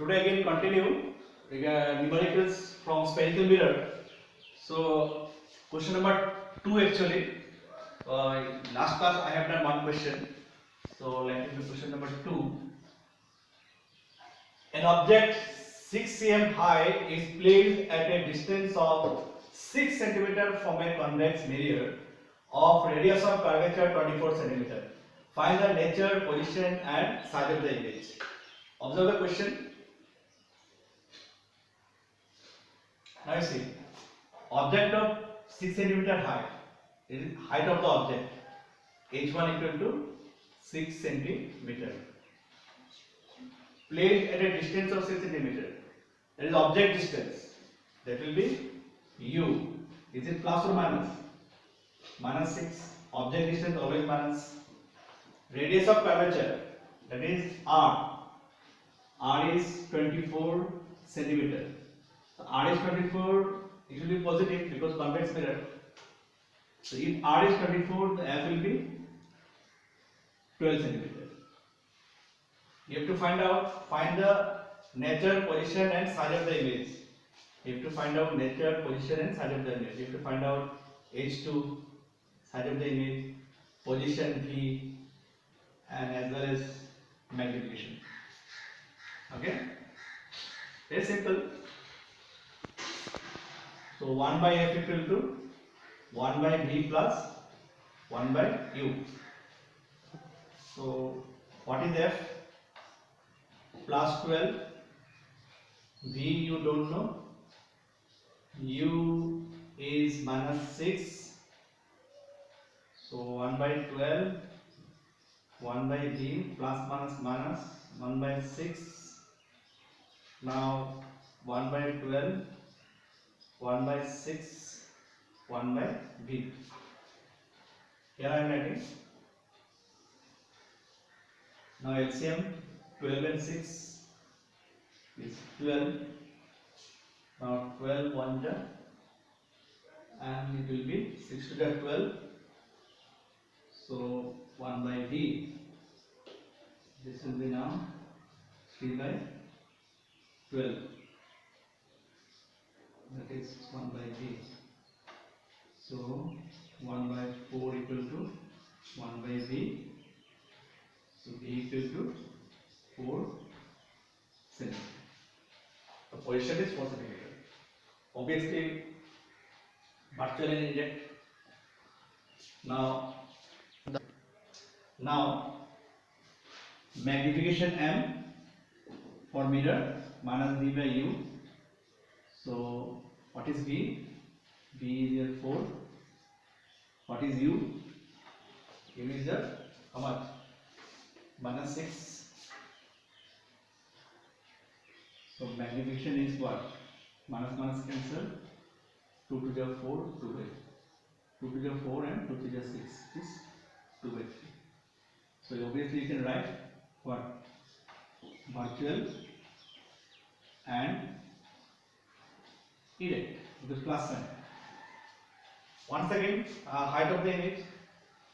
Today again continue numericals from spherical mirror. So question number 2 actually. Last class I have done one question. So let me do question number 2. An object 6 cm high is placed at a distance of 6 cm from a convex mirror of radius of curvature 24 cm. Find the nature, position and size of the image. Observe the question. Now you see, object of 6 cm height. It is height of the object. H1 equal to 6 cm. Placed at a distance of 6 cm. That is object distance. That will be U. Is it plus or minus? Minus 6. Object distance always minus. Radius of curvature. That is R. R is 24 cm. So R is 24. It will be positive because convex mirror. So if R is 24, the F will be 12 cm. You have to find the nature, position and size of the image. You have to find out nature, position and size of the image. You have to find out H2, size of the image, position V and as well as magnification. Okay? Very simple. So 1 by F equal to 1 by V plus 1 by U. So what is F? Plus 12. V you don't know. U is minus 6. So 1 by 12. 1 by V plus minus minus 1 by 6. Now 1 by 12. 1 by 6. 1 by V. Here I am writing. Now LCM 12 and 6 is 12. Now 12 1 ja, and it will be 6 to the 12. So 1 by V. This will be now 3 by 12. That is 1 by V. So 1 by 4 equal to 1 by V. So V equal to 4 cm. The position is 4 cm. Obviously, virtual and inject. Now magnification M for mirror minus V by U. So what is V? V is here 4. What is U? U is here how much? Minus 6. So magnification is what? Minus minus cancel. 2 to the 4, 2 by 2 to the 4 and 2 to the 6 is 2 by 3. So obviously you can write what? Virtual and erect with plus sign. Once again, height of the image.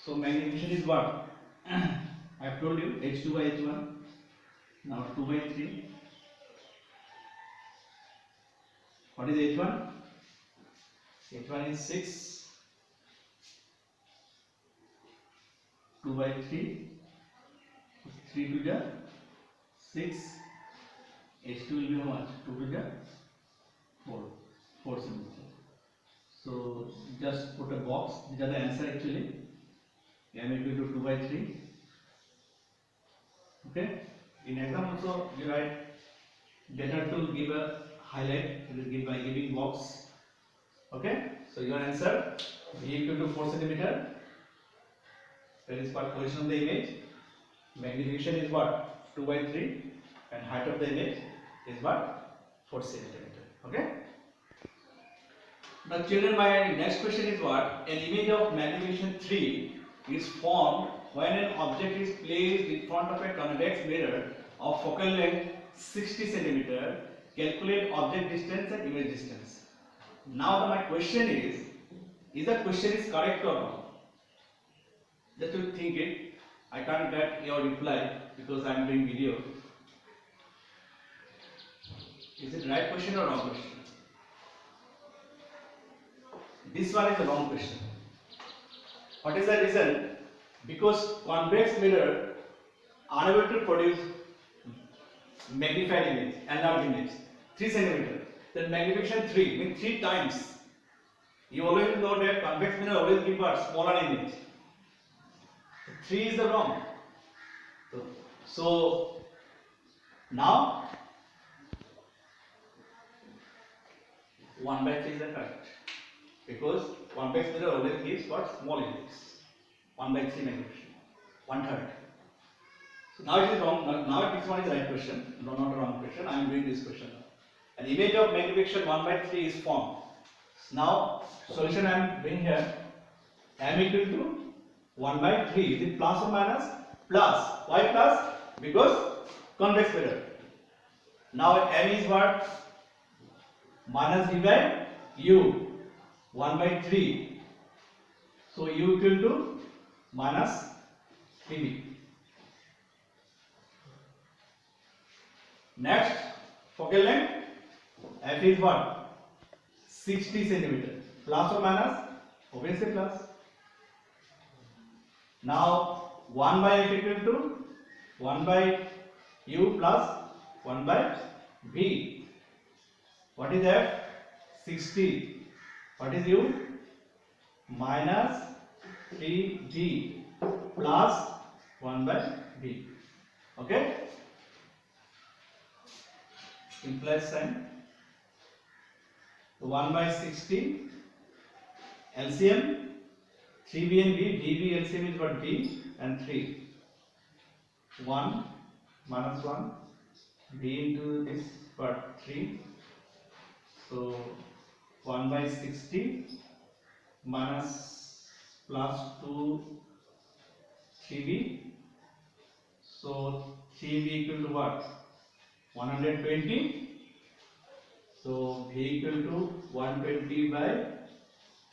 So magnification is what? I have told you H2 by H1. Now 2 by 3. What is H1? H1 is 6. 2 by 3. 3 to the 6. H2 will be how much? 2 to the 4. 4 cm. So just put a box. These are the answer actually. M equal to 2 by 3. Okay. In exam also you write better to give a highlight. It is by giving box. Okay. So your answer V equal to 4 cm. That is what position of the image. Magnification is what? 2 by 3 and height of the image is what? 4 cm. Okay. Now children, my next question is what? An image of magnification 3 is formed when an object is placed in front of a convex mirror of focal length 60 cm. Calculate object distance and image distance. Now my question is the question is correct or not? Just to think it. I can't get your reply because I am doing video. Is it right question or wrong question? This one is the wrong question. What is the reason? Because convex mirror unable to produce magnified image, enlarged image, 3 centimeter. Then magnification 3 means 3 times. You always know that convex mirror always gives a smaller image. 3 is the wrong. So now 1 by 3 is the correct, because convex mirror always gives what? Small image. 1 by 3 magnification, 1/3. So now it is wrong. Now this one is the right question, not a wrong question. I am doing this question now. An image of magnification 1 by 3 is formed. Now solution I am doing here. M equal to 1 by 3. Is it plus or minus? Plus. Why plus? Because convex mirror. Now M is what? Minus V by U. 1 by 3. So U equal to minus 3B. Next, focal length F is what? 60 centimeter. Plus or minus? Obviously plus. Now 1 by F equal to 1 by U plus 1 by V. What is F? 60. What is U? Minus 3G plus 1 by V. Okay? Implies sign. 1 by 60 LCM 3B and B. DB LCM is what? B and 3. 1 minus 1 B into this what? 3. So 1 by 60 minus plus 2 3B. So 3B equal to what? 120. So V equal to 120 by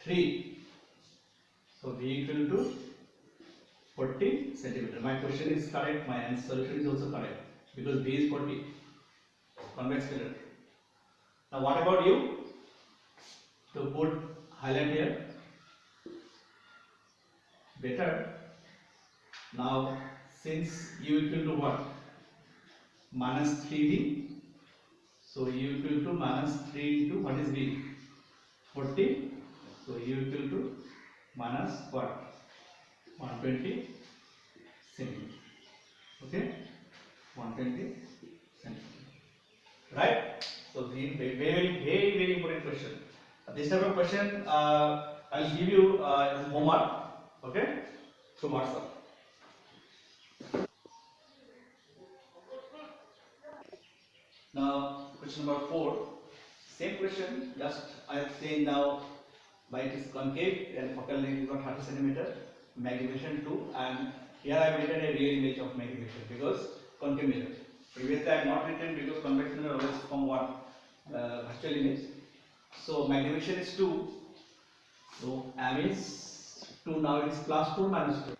3. So V equal to 40 centimeter. My question is correct. My answer solution is also correct, because V is 40. Convex mirror. Now what about U? To put highlight here. Better. Now since U equal to what? Minus 3V. So U equal to minus 3 into what is V? 40. So U equal to minus what? 120 centimeter. Okay? 120 centimeter. Right? So very important question. This type of question I'll give you homework. Okay? So WhatsApp. Now question number 4. Same question, just I have seen now by it is concave and focal length is about 30 centimeter, magnification 2, and here I have written a real image of magnification because concave mirror. Previously I have not written because convex mirror always form what? Virtual image. So magnification is 2. So M is 2, now it is plus 2 minus 2.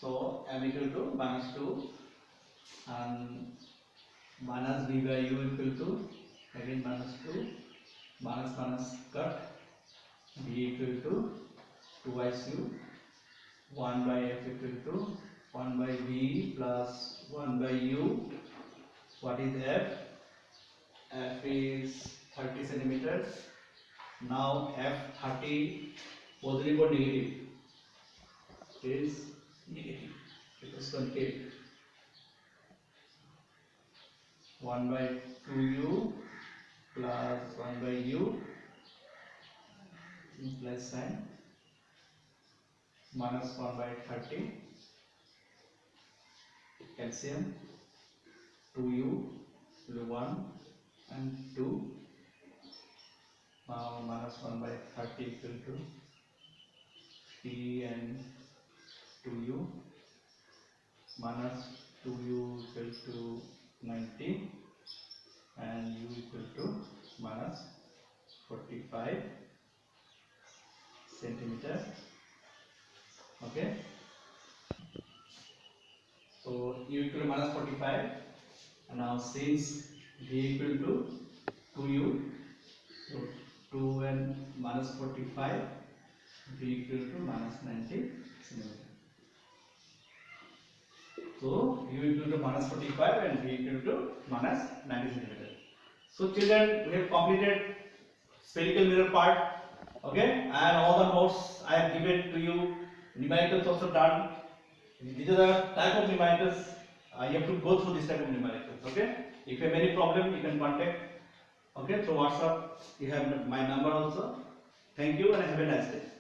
So M equal to minus 2 and minus V by U equal to again minus 2, minus cut, V equal to 2 U, 1 by F equal to 1 by V plus 1 by U. What is F? F is 30 centimeters. Now F 30 positive or negative? Is negative because concave. 1 by 2U plus 1 by U plus sign minus 1 by 30 LCM 2U will 1 and 2. Now minus 1 by 30 equal to 3 and 2U minus 2U equal to 90 and U equal to minus 45 centimeter. Okay. So U equal to minus 45, and now since V equal to 2u, so 2n minus 45, v equal to minus 90 centimeter. So u equal to minus 45 and v equal to minus 90 centimeter. So children, we have completed spherical mirror part, okay, and all the notes I have given to you. Numericals also done. These are the type of numericals. You have to go through this type of numericals, okay. If you have any problem, you can contact, okay, through WhatsApp. You have my number also. Thank you and have a nice day.